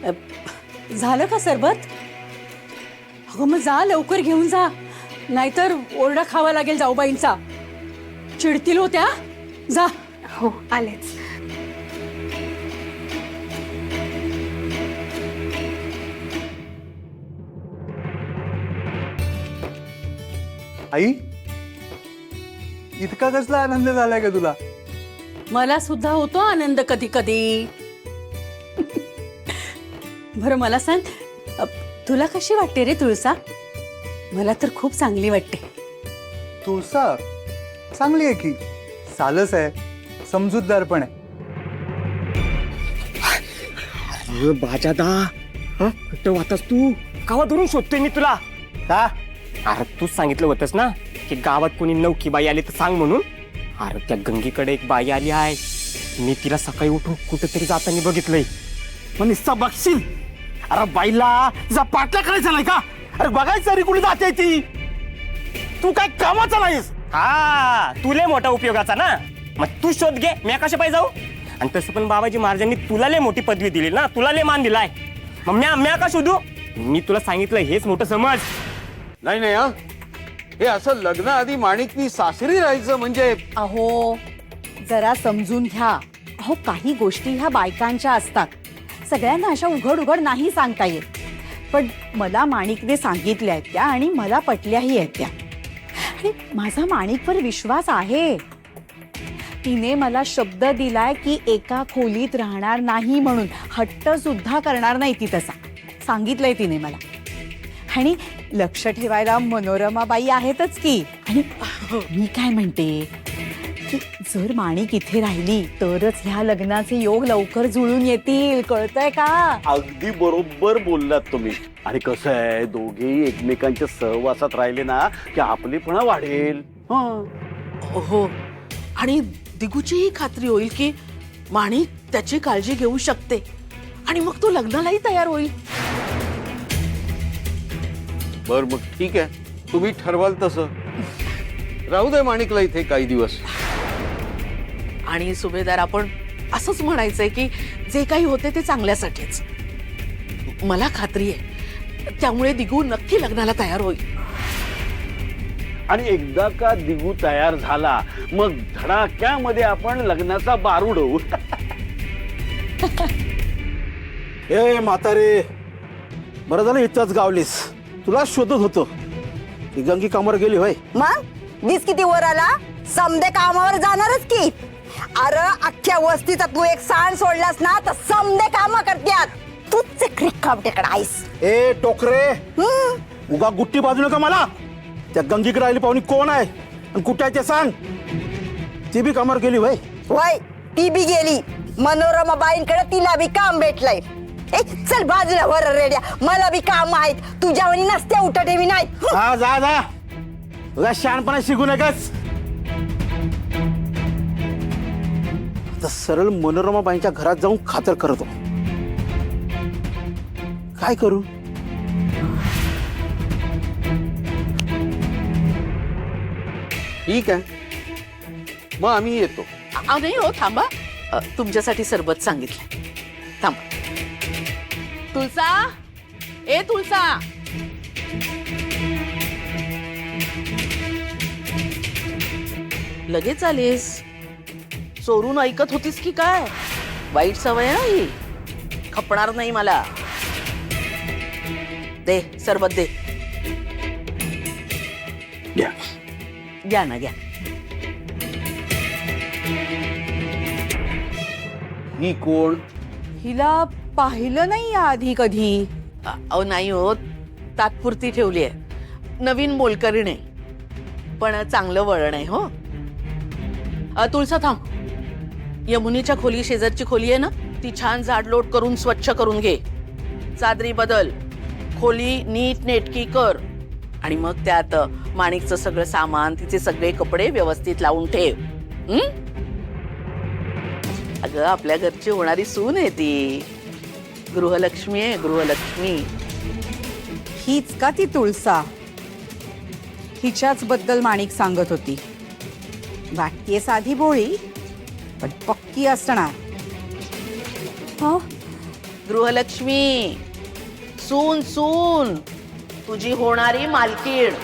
झालं का सरबत? अगं मग जा, लवकर घेऊन जा, नाहीतर ओरडा खावा लागेल जाऊबाईंचा. चिडतील होत्या. जा. हो आलेच. आई, इतका कसला आनंद झालाय का तुला? मला सुद्धा होतो आनंद कधी कधी. बरं मला सांग, तुला कशी वाटते रे तुळसा? मला तर खूप चांगली वाटते. तुळसा चांगली आहे की, सालस आहे, समजूतदार पण आहे. बाजादा कुठं वाटस तू? गावात धरून शोधतोय मी तुला. का? अरे तूच सांगितलं होतंस ना की गावात कोणी नवकी बाई आली तर सांग म्हणून. अरे त्या गंगीकडे एक बाई आली आहे. मी तिला सकाळी उठून कुठेतरी जाताना बघितलंय. मग निस्ता बघशील? अरे बाईला तुझा पाटला करायचा नाही का? अरे बघायचं रे कुठे जाते ती. तू काय कामाचा नाहीस. हा तुले मोठा उपयोगाचा ना, मग तू शोध घे, मी कशा पाहिजे जाऊ. आणि तसं पण बाबाजी महाराजांनी तुला लय मोठी पदवी दिली ना, तुला लय मान दिलाय. मग म्या का शोधू? मी तुला सांगितलं हेच मोठं समज. नाही नाही, हे असं लग्न आधी माणिकनी सासरी राहायचं म्हणजे. अहो जरा समजून घ्या. अहो काही गोष्टी ह्या बायकांच्या असतात, सगळ्यांना अशा उघड उघड नाही सांगता येत. पण मला माणिकने सांगितल्या आहेत त्या आणि मला पटल्याही आहेत त्या. आणि माझा माणिकवर विश्वास आहे. तिने मला शब्द दिलाय की एका खोलीत राहणार नाही म्हणून. हट्ट सुद्धा करणार नाही ती तसा. सांगितलंय तिने मला. आणि लक्ष ठेवायला मनोरमाबाई आहेतच की. आणि मी काय म्हणते की जर माणिक इथे राहिली तरच ह्या लग्नाचे योग लवकर जुळून येतील. कळतंय का? अगदी बरोबर बोललात तुम्ही. आणि कसं आहे, दोघेही एकमेकांच्या सहवासात राहिले ना की आपलीपणा वाढेल. हो, आणि दिगूचीही खात्री होईल की माणिक त्याची काळजी घेऊ शकते आणि मग तो लग्नालाही तयार होईल. बर मग ठीक आहे, तुम्ही ठरवाल तसं. राहू दे माणिकला इथे काही दिवस. आणि सुभेदार, आपण असंच म्हणायचंय की जे काही होते ते चांगल्यासाठीच. मला खात्री आहे त्यामुळे दिगू नक्की लग्नाला तयार होईल. आणि एकदा का दिगू तयार झाला मग धडाक्यामध्ये आपण लग्नाचा बारूड होऊ. ए म्हातारे, बरं झालं इथंच गावलीस. तुला शोधत होतो. ती गंगी कामावर गेली होय. मग वीस किती वर आला? समदे कामावर जाणारच की. अरे अख्ख्या वस्तीचा तू एक सांड सोडलास ना तर समदे काम करत्यात. तूच एक रिकाम टेकडा आहेस. ए टोकरे, उगा गुट्टी बाजू नका मला. त्या गंगीकडे राहिली पाहुणी कोण आहे आणि कुठे आहे ते सांग. ती बी कामावर गेली होय. वय ती बी गेली. मनोरमा बाईंकडे तिला बी काम भेटलंय. ए चल बाजूला वर रेड्या, मला बी काम आहेत. तुझ्यावणी नसत्या उठा ठेवी नाहीत. हा जा जा, उगा शहाणपणा शिकू नकाच. आता सरळ मनोरमा बाईंच्या घरात जाऊन खातर करतो. काय करू? ठीक आहे, मग आम्ही येतो. नाही हो, थांबा. तुमच्यासाठी सरबत सांगितलं. थांबा. तुळसा, ए तुळसा, लगेच आलीस? चोरून ऐकत होतीस की काय? वाईट सवय नाही, खपणार नाही मला. दे सरबत दे. घ्या. घ्या ना घ्या. ही कोण? हिला पाहिलं नाही आधी कधी. अहो नाही हो, तात्पुरती ठेवली आहे. नवीन मोलकरी नाही, पण चांगलं वळण आहे. हो तुळसा थांब. यमुनीच्या खोली शेजारची खोली आहे ना, ती छान झाडलोट करून स्वच्छ करून घे. चादरी बदल, खोली नीट नेटकी कर. आणि मग त्यात माणिकचं सगळं सामान, तिचे सगळे कपडे व्यवस्थित लावून ठेव. अगं आपल्या घरची होणारी सून आहे ती. गृहलक्ष्मी आहे, गृहलक्ष्मी. हीच का ती तुळसा? हिच्याच बद्दल माणिक सांगत होती. वाटतीये साधी भोळी पण पक्की असणार. हो गृहलक्ष्मी, सून सून, तुझी होणारी मालकीण.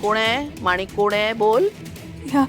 कोण आहे माणिक? कोण आहे? बोल. ह्या